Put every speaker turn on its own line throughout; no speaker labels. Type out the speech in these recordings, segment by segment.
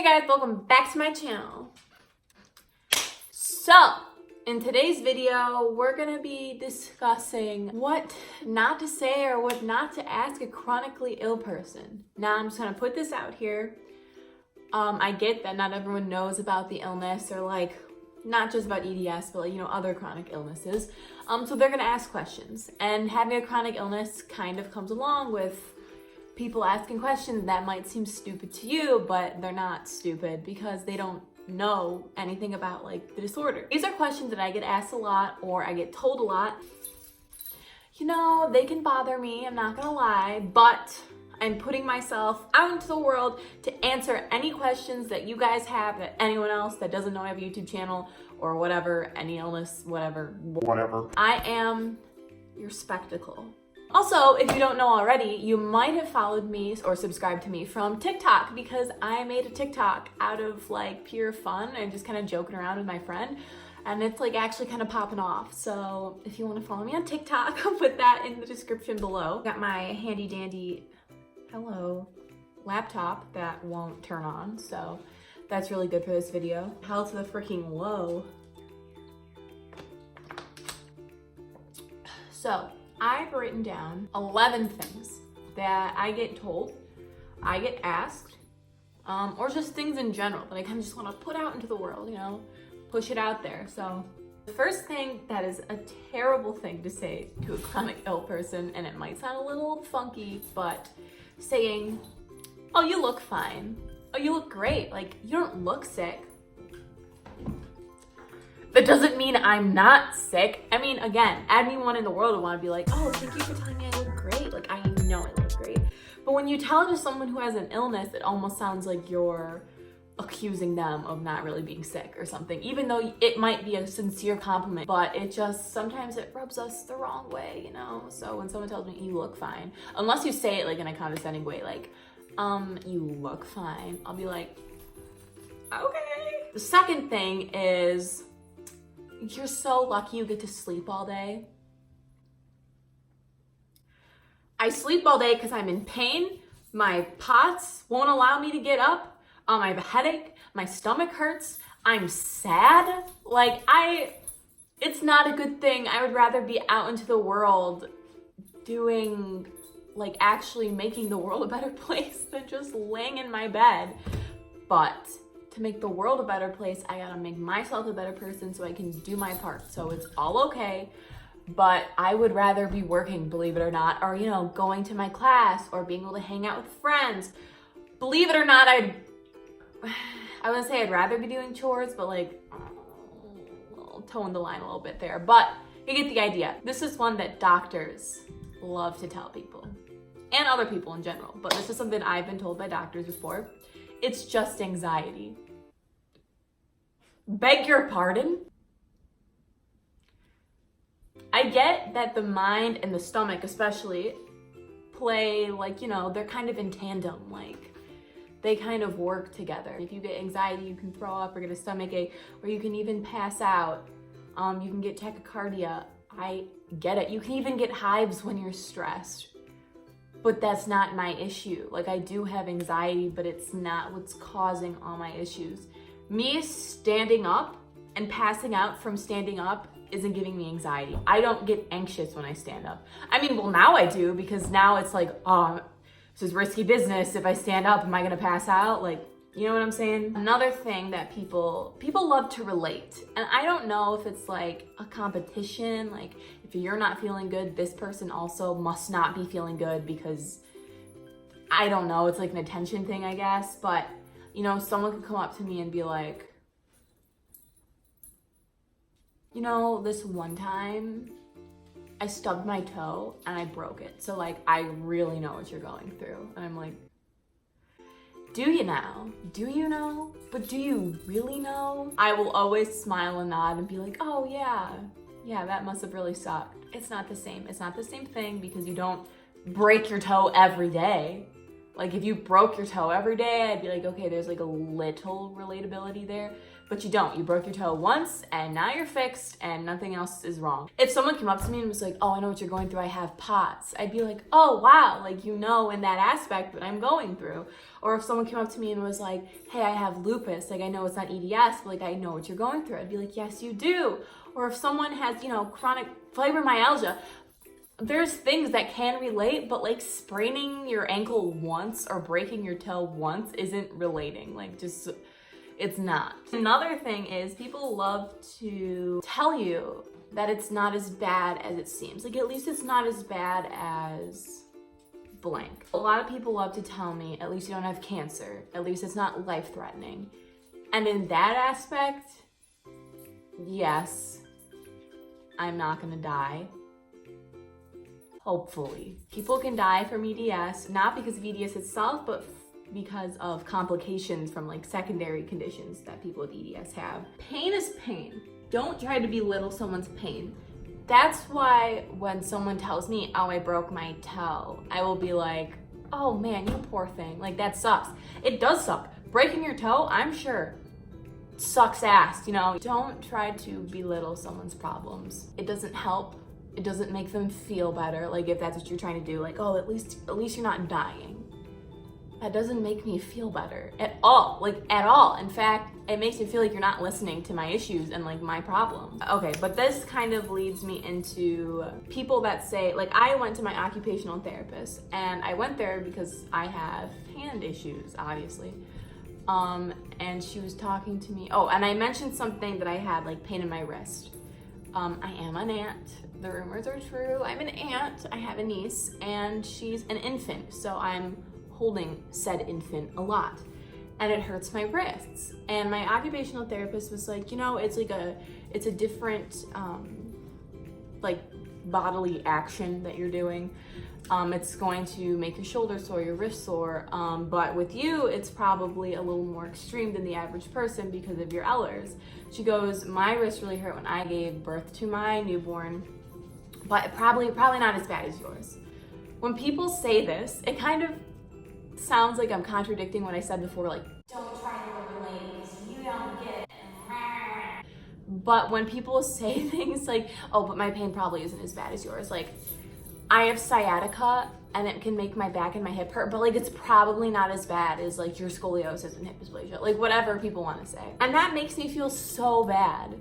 guys, welcome back to my channel. So, in today's video, we're gonna be discussing what not to say or what not to ask a chronically ill person. Now, I'm just gonna put this out here. I get that not everyone knows about the illness or like, not just about EDS, but like, you know, other chronic illnesses. So they're gonna ask questions, and having a chronic illness kind of comes along with people asking questions that might seem stupid to you, but they're not stupid because they don't know anything about like the disorder. These are questions that I get asked a lot, or I get told a lot. You know, they can bother me, I'm not gonna lie, but I'm putting myself out into the world to answer any questions that you guys have, that anyone else that doesn't know I have a YouTube channel or whatever, any illness, whatever. I am your spectacle. Also, if you don't know already, you might have followed me or subscribed to me from TikTok, because I made a TikTok out of like pure fun and just kind of joking around with my friend, and it's like actually kind of popping off. So if you want to follow me on TikTok, I'll put that in the description below. Got my handy dandy, hello, laptop that won't turn on, so that's really good for this video. Hell to the freaking low. So I've written down 11 things that I get told, I get asked, or just things in general that I kind of just want to put out into the world, you know, push it out there. So the first thing that is a terrible thing to say to a chronic ill person, and it might sound a little funky, but saying, oh, you look fine. Oh, you look great. Like, you don't look sick. That doesn't mean I'm not sick. I mean, again, anyone in the world would want to be like, oh, thank you for telling me I look great. Like, I know I look great. But when you tell it to someone who has an illness, it almost sounds like you're accusing them of not really being sick or something, even though it might be a sincere compliment, but it just, sometimes it rubs us the wrong way, you know? So when someone tells me you look fine, unless you say it like in a condescending way, like, you look fine, I'll be like, okay. The second thing is, you're so lucky you get to sleep all day. I sleep all day because I'm in pain. My POTS won't allow me to get up. I have a headache. My stomach hurts. I'm sad. Like, it's not a good thing. I would rather be out into the world doing, like, actually making the world a better place than just laying in my bed. But to make the world a better place, I gotta make myself a better person so I can do my part. So it's all okay, but I would rather be working, believe it or not, or, you know, going to my class or being able to hang out with friends. Believe it or not, I wouldn't say I'd rather be doing chores, but like, I'll tone the line a little bit there, but you get the idea. This is one that doctors love to tell people, and other people in general, but this is something I've been told by doctors before. It's just anxiety. Beg your pardon? I get that the mind and the stomach especially play, like, you know, they're kind of in tandem, like they kind of work together. If you get anxiety, you can throw up or get a stomach ache, or you can even pass out. You can get tachycardia. I get it. You can even get hives when you're stressed. But that's not my issue. Like, I do have anxiety, but it's not what's causing all my issues. Me standing up and passing out from standing up isn't giving me anxiety. I don't get anxious when I stand up. I mean, well, now I do, because now it's like, oh, this is risky business. If I stand up, am I gonna pass out? Like, you know what I'm saying? Another thing that people love to relate, and I don't know if it's like a competition, like if you're not feeling good, this person also must not be feeling good, because I don't know, it's like an attention thing, I guess. But, you know, someone could come up to me and be like, you know, this one time I stubbed my toe and I broke it. So like, I really know what you're going through. And I'm like, do you now? Do you know? But do you really know? I will always smile and nod and be like, oh yeah, that must have really sucked. It's not the same. It's not the same thing, because you don't break your toe every day. Like if you broke your toe every day, I'd be like, okay, there's like a little relatability there, but you don't. You broke your toe once and now you're fixed and nothing else is wrong. If someone came up to me and was like, oh, I know what you're going through, I have POTS, I'd be like, oh, wow, like you know in that aspect what I'm going through. Or if someone came up to me and was like, hey, I have lupus, like I know it's not EDS, but like I know what you're going through, I'd be like, yes, you do. Or if someone has, you know, chronic fibromyalgia, there's things that can relate, but like spraining your ankle once or breaking your toe once isn't relating. Like just, it's not. Another thing is people love to tell you that it's not as bad as it seems. Like at least it's not as bad as blank. A lot of people love to tell me, at least you don't have cancer. At least it's not life-threatening. And in that aspect, yes, I'm not gonna die. Hopefully. People can die from EDS, not because of EDS itself, but because of complications from like secondary conditions that people with EDS have. Pain is pain. Don't try to belittle someone's pain. That's why when someone tells me, oh, I broke my toe, I will be like, oh man, you poor thing. Like that sucks. It does suck. Breaking your toe, I'm sure, sucks ass, you know? Don't try to belittle someone's problems. It doesn't help. It doesn't make them feel better. Like if that's what you're trying to do, like, oh, at least you're not dying. That doesn't make me feel better at all, like at all. In fact, it makes me feel like you're not listening to my issues and like my problems. Okay, but this kind of leads me into people that say, like I went to my occupational therapist and I went there because I have hand issues, obviously. And she was talking to me. Oh, and I mentioned something that I had like pain in my wrist. I am an aunt. The rumors are true. I'm an aunt. I have a niece and she's an infant. So I'm holding said infant a lot and it hurts my wrists. And my occupational therapist was like, you know, it's a different, like bodily action that you're doing. It's going to make your shoulder sore, your wrist sore. But with you, it's probably a little more extreme than the average person because of your Ehlers. She goes, my wrist really hurt when I gave birth to my newborn, but probably not as bad as yours. When people say this, it kind of sounds like I'm contradicting what I said before, like, don't try to relate because you don't get it. But when people say things like, oh, but my pain probably isn't as bad as yours, like, I have sciatica and it can make my back and my hip hurt, but like it's probably not as bad as like your scoliosis and hip dysplasia, like whatever people want to say. And that makes me feel so bad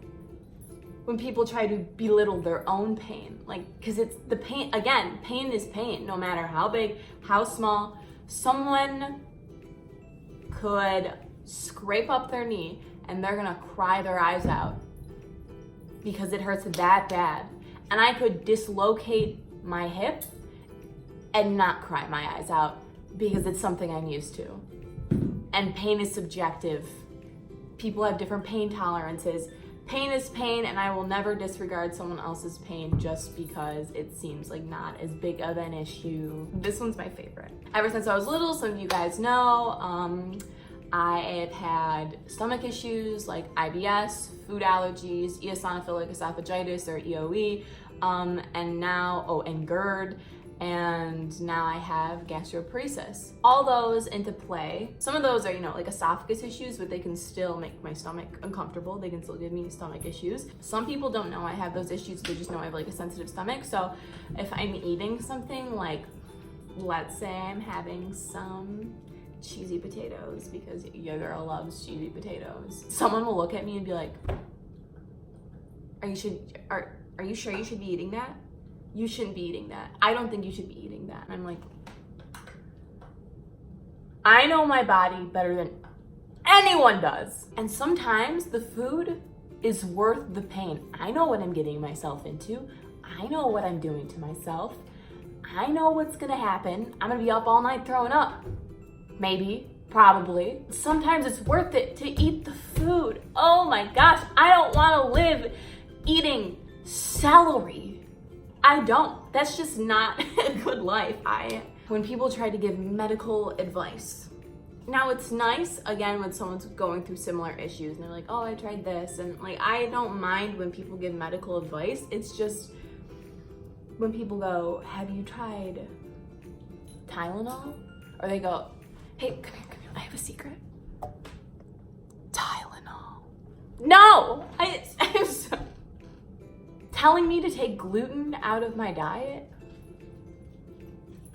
when people try to belittle their own pain, like, because it's the pain, again, pain is pain, no matter how big, how small. Someone could scrape up their knee and they're gonna cry their eyes out because it hurts that bad. And I could dislocate my hip and not cry my eyes out because it's something I'm used to. And pain is subjective. People have different pain tolerances. Pain is pain, and I will never disregard someone else's pain just because it seems like not as big of an issue. This one's my favorite. Ever since I was little, some of you guys know, I have had stomach issues like IBS, food allergies, eosinophilic esophagitis or EOE, and now, and GERD, and now I have gastroparesis. All those into play. Some of those are, you know, like esophagus issues, but they can still make my stomach uncomfortable. They can still give me stomach issues. Some people don't know I have those issues, they just know I have like a sensitive stomach. So if I'm eating something like, let's say I'm having some cheesy potatoes because your girl loves cheesy potatoes, someone will look at me and be like, are you sure you should be eating that? You shouldn't be eating that. I don't think you should be eating that. And I'm like, I know my body better than anyone does. And sometimes the food is worth the pain. I know what I'm getting myself into. I know what I'm doing to myself. I know what's gonna happen. I'm gonna be up all night throwing up. Maybe, probably. Sometimes it's worth it to eat the food. Oh my gosh, I don't wanna live eating celery. I don't. That's just not a good life. When people try to give medical advice, now it's nice, again, when someone's going through similar issues and they're like, oh, I tried this. And like, I don't mind when people give medical advice. It's just when people go, have you tried Tylenol? Or they go, hey, come here, I have a secret. Tylenol. No! I'm so... Telling me to take gluten out of my diet?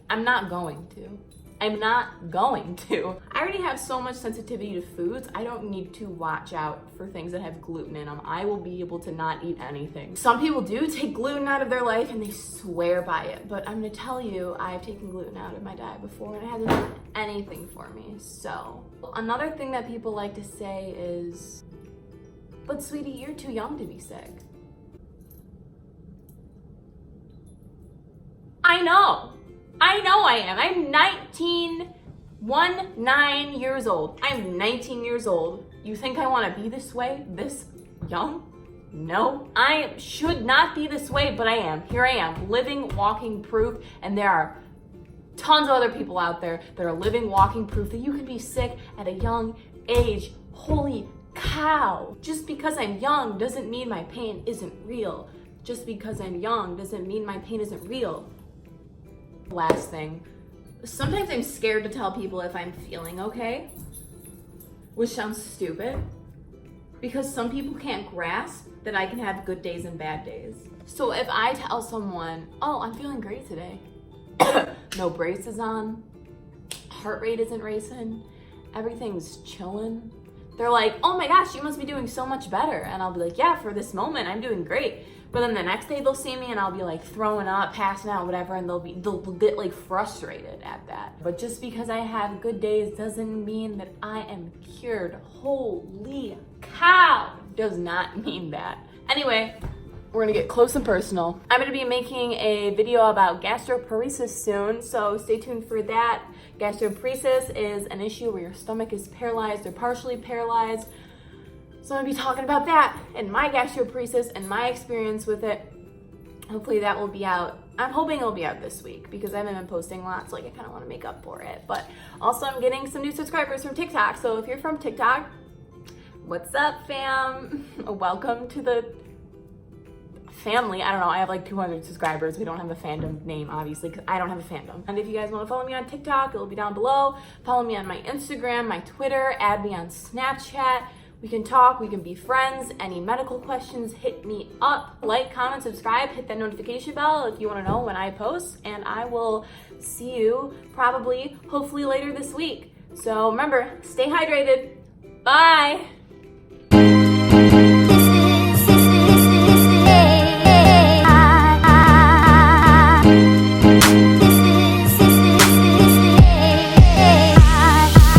I'm not going to. I'm not going to. I already have so much sensitivity to foods. I don't need to watch out for things that have gluten in them. I will be able to not eat anything. Some people do take gluten out of their life and they swear by it. But I'm gonna tell you, I've taken gluten out of my diet before and it hasn't done anything for me. So, another thing that people like to say is, but sweetie, you're too young to be sick. I know I am. I'm 19 years old. I'm 19 years old. You think I want to be this way, this young? No, I should not be this way, but I am. Here I am, living, walking proof, and there are tons of other people out there that are living, walking proof that you can be sick at a young age. Holy cow. Just because I'm young doesn't mean my pain isn't real. Just because I'm young doesn't mean my pain isn't real. Last thing, sometimes I'm scared to tell people if I'm feeling okay, which sounds stupid, because some people can't grasp that I can have good days and bad days. So if I tell someone, oh, I'm feeling great today, no braces on, heart rate isn't racing, everything's chilling, they're like, oh my gosh, you must be doing so much better. And I'll be like, yeah, for this moment, I'm doing great. But then the next day they'll see me and I'll be like throwing up, passing out, whatever, and they'll get like frustrated at that. But just because I have good days doesn't mean that I am cured. Holy cow, does not mean that. Anyway, we're gonna get close and personal. I'm gonna be making a video about gastroparesis soon, so stay tuned for that. Gastroparesis is an issue where your stomach is paralyzed or partially paralyzed. So I'm gonna be talking about that and my gastroparesis and my experience with it. Hopefully that will be out. I'm hoping it'll be out this week because I haven't been posting lots, like I kind of want to make up for it. But also I'm getting some new subscribers from TikTok. So if you're from TikTok, what's up, fam? Welcome to the family. I don't know, I have like 200 subscribers. We don't have a fandom name, obviously, because I don't have a fandom. And if you guys want to follow me on TikTok, it'll be down below. Follow me on my Instagram, my Twitter, add me on Snapchat. We can talk, we can be friends. Any medical questions, hit me up. Like, comment, subscribe, hit that notification bell if you want to know when I post. And I will see you probably, hopefully later this week. So remember, stay hydrated. Bye.